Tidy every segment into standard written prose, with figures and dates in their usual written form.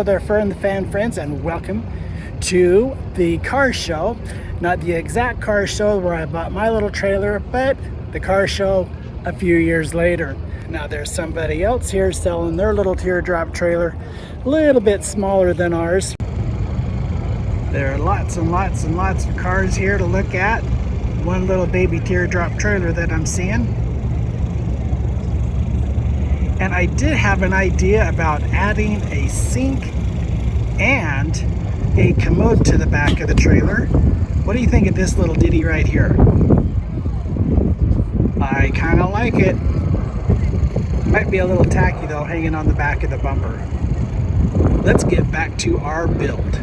there, Fern the Fan friends, and welcome to the car show. Not the exact car show where I bought my little trailer, but the car show a few years later. Now there's somebody else here selling their little teardrop trailer, a little bit smaller than ours. There are lots and lots and lots of cars here to look at. One little baby teardrop trailer that I'm seeing. And I did have an idea about adding a sink and a commode to the back of the trailer. What do you think of this little ditty right here? I kind of like it. Might be a little tacky though, hanging on the back of the bumper. Let's get back to our build.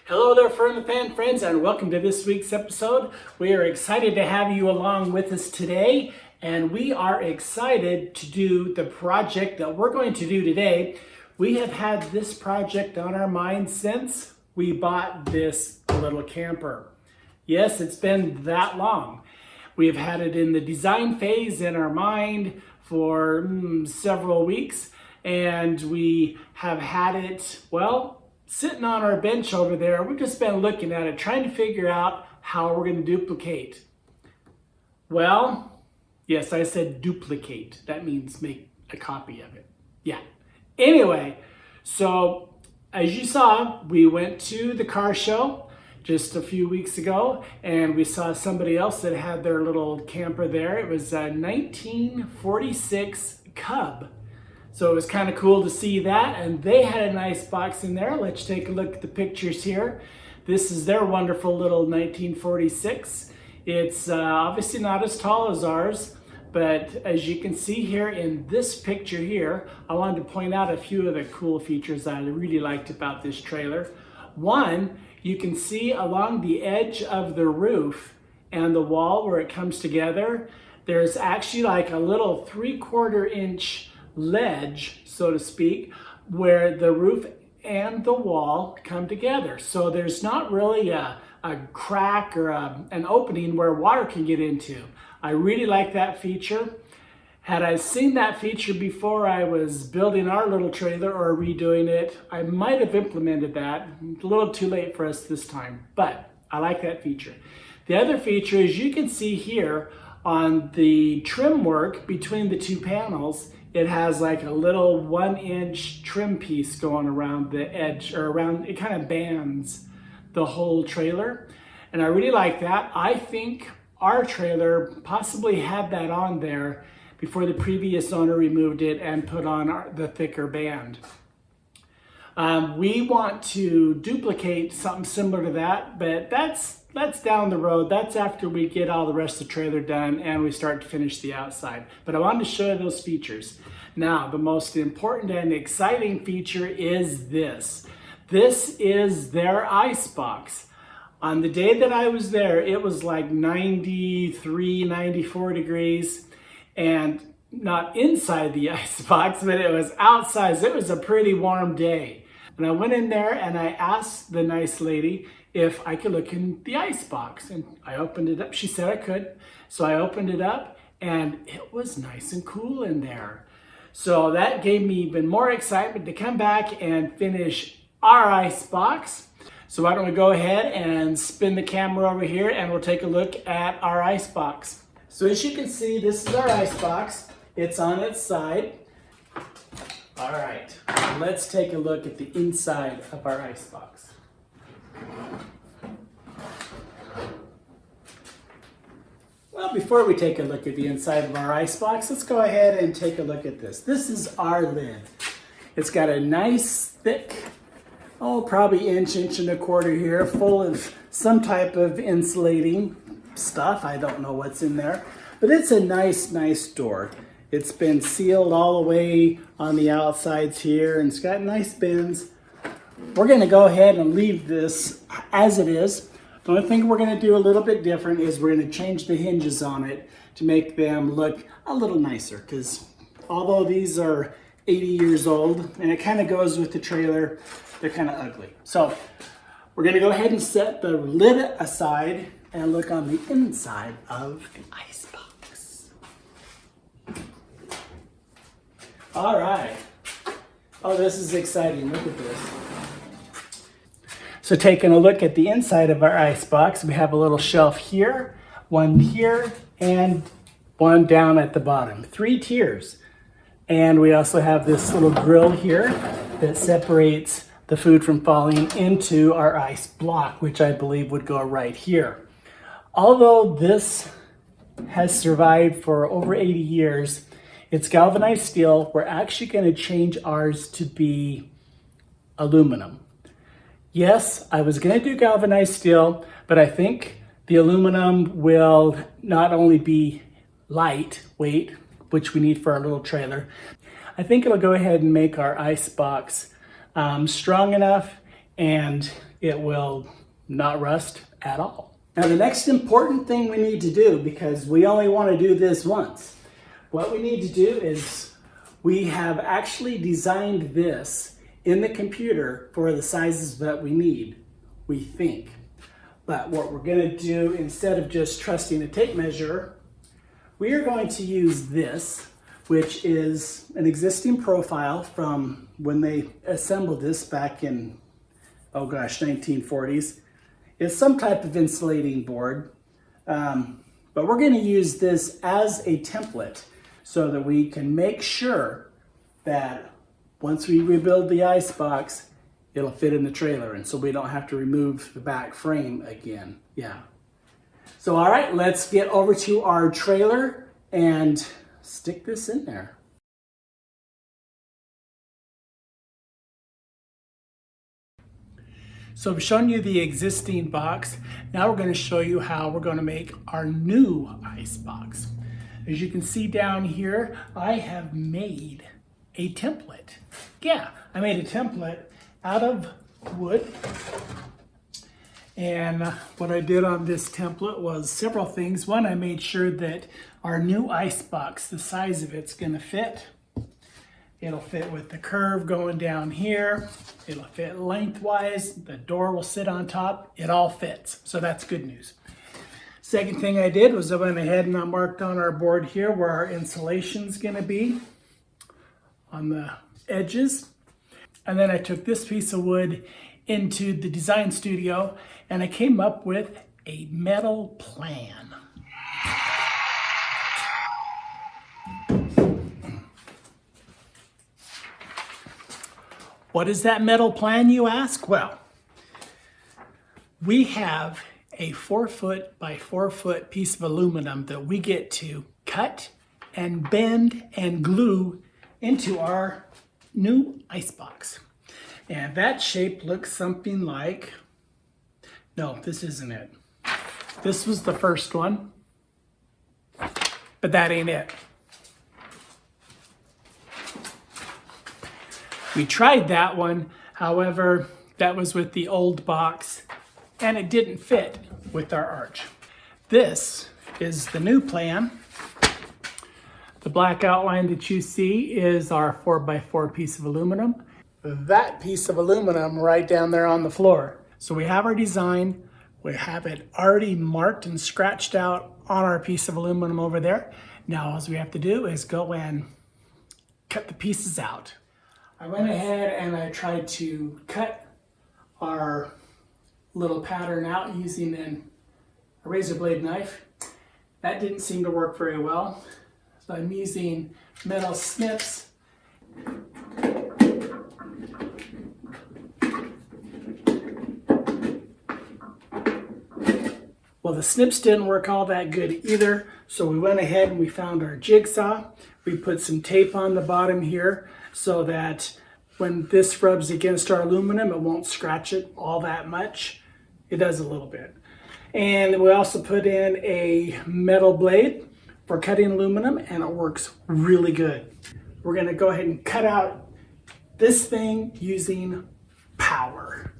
Hello there, Fern the Fan friends, and welcome to this week's episode. We are excited to have you along with us today, and we are excited to do the project that we're going to do today. We have had this project on our mind since we bought this little camper. Yes, it's been that long. We've had it in the design phase in our mind for several weeks, and we have had it, well, sitting on our bench over there. We've just been looking at it, trying to figure out how we're going to duplicate. Well, yes, I said duplicate. That means make a copy of it. Yeah. Anyway, so as you saw, we went to the car show just a few weeks ago, and we saw somebody else that had their little camper there. It was a 1946 Cub. So it was kind of cool to see that, and they had an Icebox in there. Let's take a look at the pictures here. This is their wonderful little 1946. It's obviously not as tall as ours, but as you can see here in this picture here, I wanted to point out a few of the cool features that I really liked about this trailer. One, you can see along the edge of the roof and the wall where it comes together, there's actually like a little 3/4 inch ledge, so to speak, where the roof and the wall come together. So there's not really a crack or an opening where water can get into. I really like that feature. Had I seen that feature before I was building our little trailer or redoing it, I might have implemented that. It's a little too late for us this time, but I like that feature. The other feature is you can see here on the trim work between the two panels, it has like a little 1-inch trim piece going around the edge, or around, it kind of bands the whole trailer. And I really like that. I think our trailer possibly had that on there before the previous owner removed it and put on the thicker band. We want to duplicate something similar to that, but that's down the road. That's after we get all the rest of the trailer done and we start to finish the outside. But I wanted to show you those features. Now, the most important and exciting feature is this. This is their Icebox. On the day that I was there, it was like 93, 94 degrees, and not inside the Icebox, but it was outside. So it was a pretty warm day. And I went in there and I asked the nice lady if I could look in the Icebox, and I opened it up. She said I could. So I opened it up and it was nice and cool in there. So that gave me even more excitement to come back and finish our Icebox. So why don't we go ahead and spin the camera over here and we'll take a look at our Icebox. So as you can see, this is our Icebox. It's on its side. All right, let's take a look at the inside of our Icebox. Well, before we take a look at the inside of our Icebox, let's go ahead and take a look at this. This is our lid. It's got a nice thick, probably inch and a quarter here, full of some type of insulating stuff. I don't know what's in there, but it's a nice door. It's been sealed all the way on the outsides here, and it's got nice bends. We're gonna go ahead and leave this as it is. The only thing we're gonna do a little bit different is we're gonna change the hinges on it to make them look a little nicer, because although these are 80 years old, and it kind of goes with the trailer, they're kind of ugly. So we're gonna go ahead and set the lid aside and look on the inside of the Icebox. All right. Oh, this is exciting. Look at this. So taking a look at the inside of our icebox, we have a little shelf here, one here, and one down at the bottom. 3 tiers. And we also have this little grill here that separates the food from falling into our ice block, which I believe would go right here. Although this has survived for over 80 years, it's galvanized steel. We're actually going to change ours to be aluminum. Yes, I was going to do galvanized steel, but I think the aluminum will not only be lightweight, which we need for our little trailer. I think it'll go ahead and make our icebox strong enough, and it will not rust at all. Now the next important thing we need to do, because we only want to do this once, what we need to do is we have actually designed this in the computer for the sizes that we need, we think. But what we're going to do, instead of just trusting a tape measure, we are going to use this, which is an existing profile from when they assembled this back in, 1940s. It's some type of insulating board, but we're going to use this as a template so that we can make sure that once we rebuild the icebox, it'll fit in the trailer, and so we don't have to remove the back frame again. Yeah. So all right, let's get over to our trailer and stick this in there. So I've shown you the existing box. Now we're going to show you how we're going to make our new icebox. As you can see down here, I have made a template. Yeah, I made a template out of wood. And what I did on this template was several things. One, I made sure that our new icebox, the size of it's gonna fit. It'll fit with the curve going down here. It'll fit lengthwise. The door will sit on top. It all fits, so that's good news. Second thing I did was I went ahead and I marked on our board here where our insulation's gonna be on the edges. And then I took this piece of wood into the design studio and I came up with a metal plan. What is that metal plan, you ask? Well, we have a 4-foot by 4-foot piece of aluminum that we get to cut and bend and glue into our new icebox. And that shape looks something like, no, this isn't it. This was the first one, but that ain't it. We tried that one, however, that was with the old box and it didn't fit with our arch. This is the new plan. The black outline that you see is our 4x4 piece of aluminum. That piece of aluminum right down there on the floor. So we have our design, we have it already marked and scratched out on our piece of aluminum over there. Now all we have to do is go and cut the pieces out. I went ahead and I tried to cut our little pattern out using a razor blade knife. That didn't seem to work very well. So I'm using metal snips. Well, the snips didn't work all that good either, so we went ahead and we found our jigsaw. We put some tape on the bottom here so that when this rubs against our aluminum, it won't scratch it all that much. It does a little bit. And we also put in a metal blade for cutting aluminum, and it works really good. We're gonna go ahead and cut out this thing using power.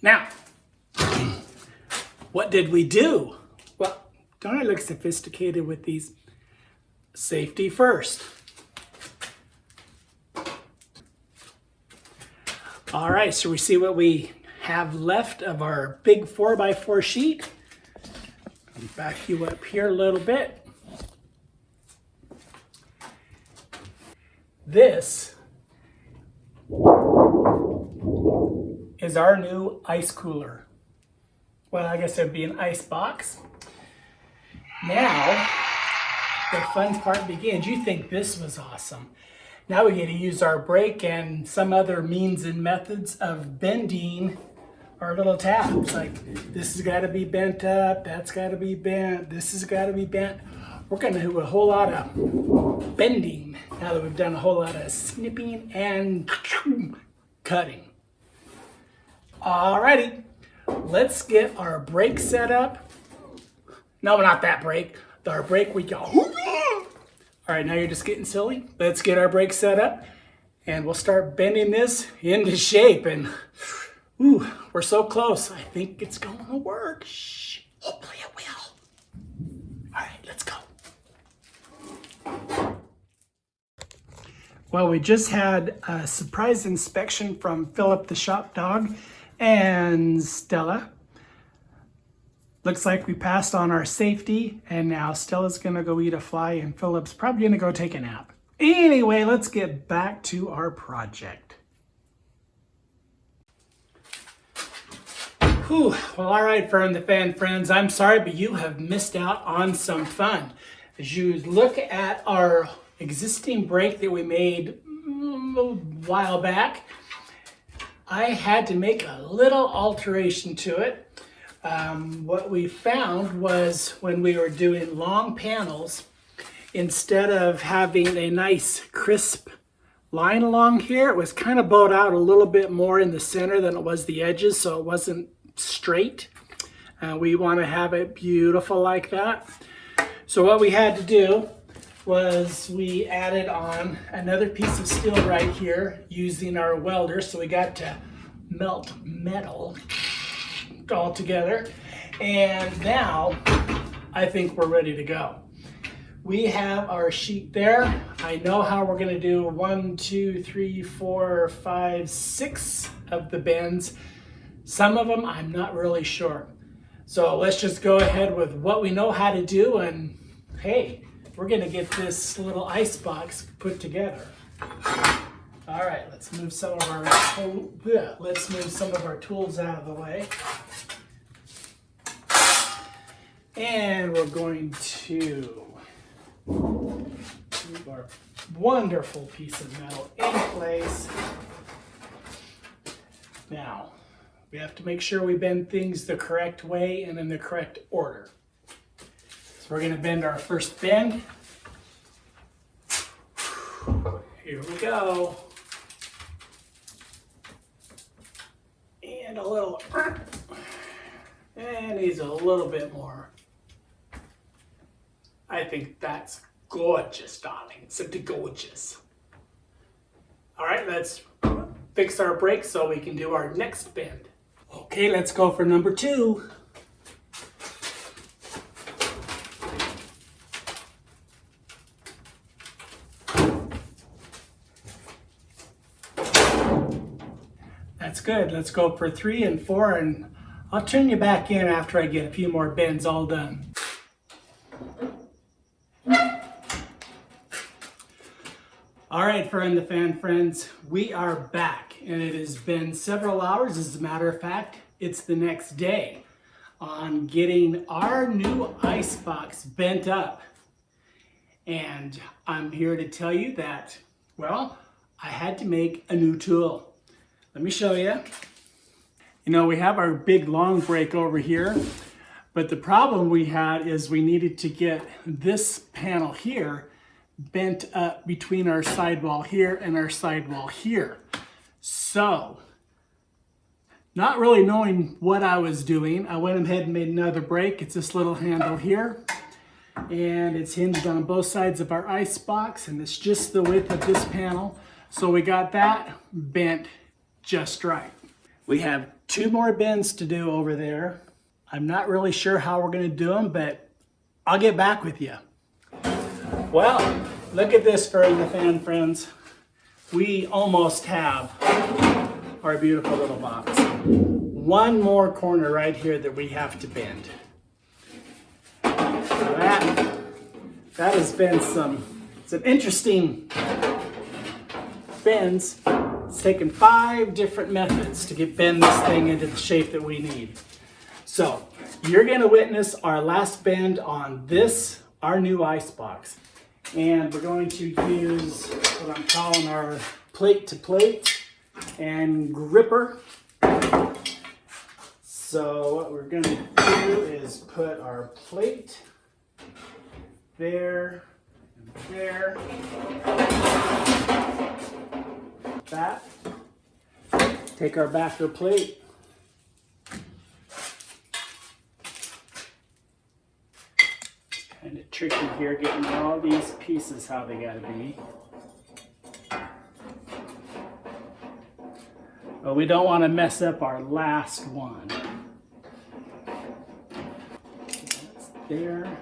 Now, what did we do? Well, don't I look sophisticated with these? Safety first. All right, so we see what we have left of our big 4x4 sheet. I'll back you up here a little bit. This is our new ice cooler. Well, I guess it'd be an ice box. Now, the fun part begins. You think this was awesome. Now we get to use our brake and some other means and methods of bending our little tabs. Like this has got to be bent up, that's got to be bent, this has got to be bent. We're going to do a whole lot of bending now that we've done a whole lot of snipping and cutting. Alrighty, let's get our brake set up. No, not that brake. Our brake we go. All right, now you're just getting silly. Let's get our brake set up and we'll start bending this into shape. And ooh, we're so close. I think it's going to work. Shh, hopefully it will. All right, let's go. Well, we just had a surprise inspection from Philip the shop dog and Stella. Looks like we passed on our safety, and now Stella's gonna go eat a fly and Philip's probably gonna go take a nap. Anyway, let's get back to our project. Whew. Well, all right, Fern the Fan friends, I'm sorry, but you have missed out on some fun. As you look at our existing brake that we made a while back, I had to make a little alteration to it. What we found was when we were doing long panels, instead of having a nice crisp line along here, it was kind of bowed out a little bit more in the center than it was the edges, so it wasn't straight. We want to have it beautiful like that. So what we had to do was we added on another piece of steel right here using our welder, so we got to melt metal all together, and now I think we're ready to go. We have our sheet there. I know how we're going to do 1, 2, 3, 4, 5, 6 of the bends. Some of them I'm not really sure. So let's just go ahead with what we know how to do, and hey, we're going to get this little ice box put together. All right, let's move some of our tools out of the way. And we're going to move our wonderful piece of metal in place. Now, we have to make sure we bend things the correct way and in the correct order. So we're going to bend our first bend. Here we go. And a little, and needs a little bit more. I think that's gorgeous, darling. Simply gorgeous. All right, let's fix our brakes so we can do our next bend. Okay, let's go for number 2. That's good. Let's go for 3 and 4, and I'll turn you back in after I get a few more bends all done. All right, Fern the Fan friends, we are back, and it has been several hours. As a matter of fact, it's the next day on getting our new Icebox bent up. And I'm here to tell you that, well, I had to make a new tool. Let me show you. You know, we have our big long brake over here, but the problem we had is we needed to get this panel here bent up between our sidewall here and our sidewall here. So, not really knowing what I was doing, I went ahead and made another brake. It's this little handle here, and it's hinged on both sides of our ice box, and it's just the width of this panel. So we got that bent just right. We have 2 more bends to do over there. I'm not really sure how we're going to do them, but I'll get back with you. Well, look at this, Fern the Fan friends. We almost have our beautiful little box. One more corner right here that we have to bend. So that has been some interesting bends. It's taken 5 different methods to bend this thing into the shape that we need. So you're going to witness our last bend on this, our new Icebox. And we're going to use what I'm calling our plate to plate and gripper. So what we're going to do is put our plate there and there. That. Take our backer plate. It's kind of tricky here getting all these pieces how they gotta be. But we don't want to mess up our last one. That's there.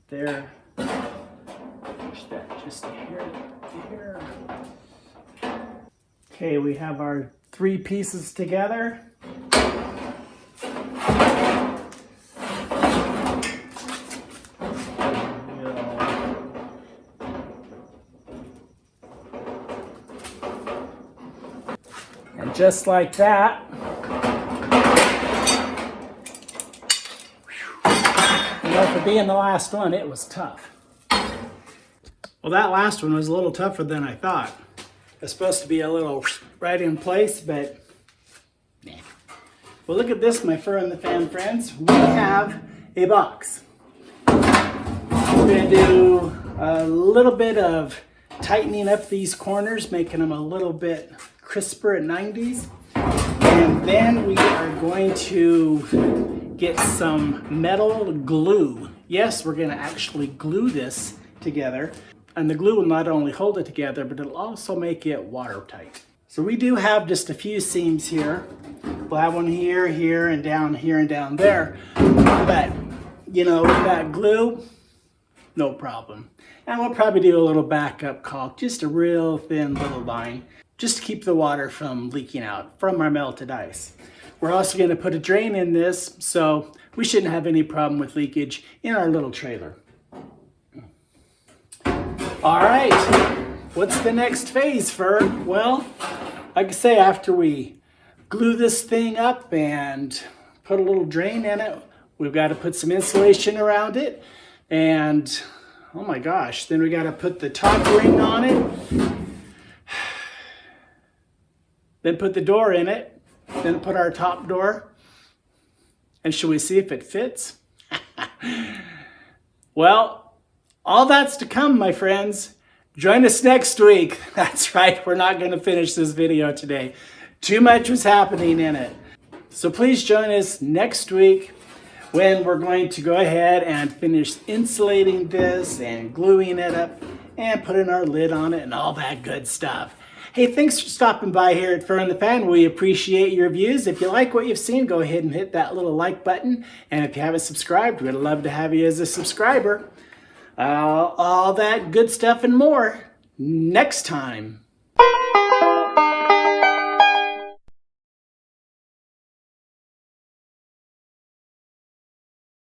There. Push that just a hair here. Okay, we have our 3 pieces together. And just like that, for being the last one, it was tough. Well, that last one was a little tougher than I thought. It's supposed to be a little right in place, but nah. Well, look at this, my fur and the fan friends. We have a box. We're going to do a little bit of tightening up these corners, making them a little bit crisper at 90s. And then we are going to get some metal glue. Yes, we're going to actually glue this together. And the glue will not only hold it together, but it'll also make it watertight. So we do have just a few seams here. We'll have one here, here, and down here, and down there. But, you know, with that glue, no problem. And we'll probably do a little backup caulk, just a real thin little line, just to keep the water from leaking out from our melted ice. We're also going to put a drain in this, so we shouldn't have any problem with leakage in our little trailer. All right, what's the next phase, Fur? Well, like I say, after we glue this thing up and put a little drain in it, we've got to put some insulation around it. And, oh my gosh, then we got to put the top ring on it. Then put the door in it. Then put our top door. And shall we see if it fits? Well, all that's to come, my friends. Join us next week. That's right, we're not going to finish this video today. Too much was happening in it. So please join us next week when we're going to go ahead and finish insulating this and gluing it up and putting our lid on it and all that good stuff. Hey, thanks for stopping by here at Fur and the Fan. We appreciate your views. If you like what you've seen, go ahead and hit that little like button. And if you haven't subscribed, we'd love to have you as a subscriber. All that good stuff and more next time.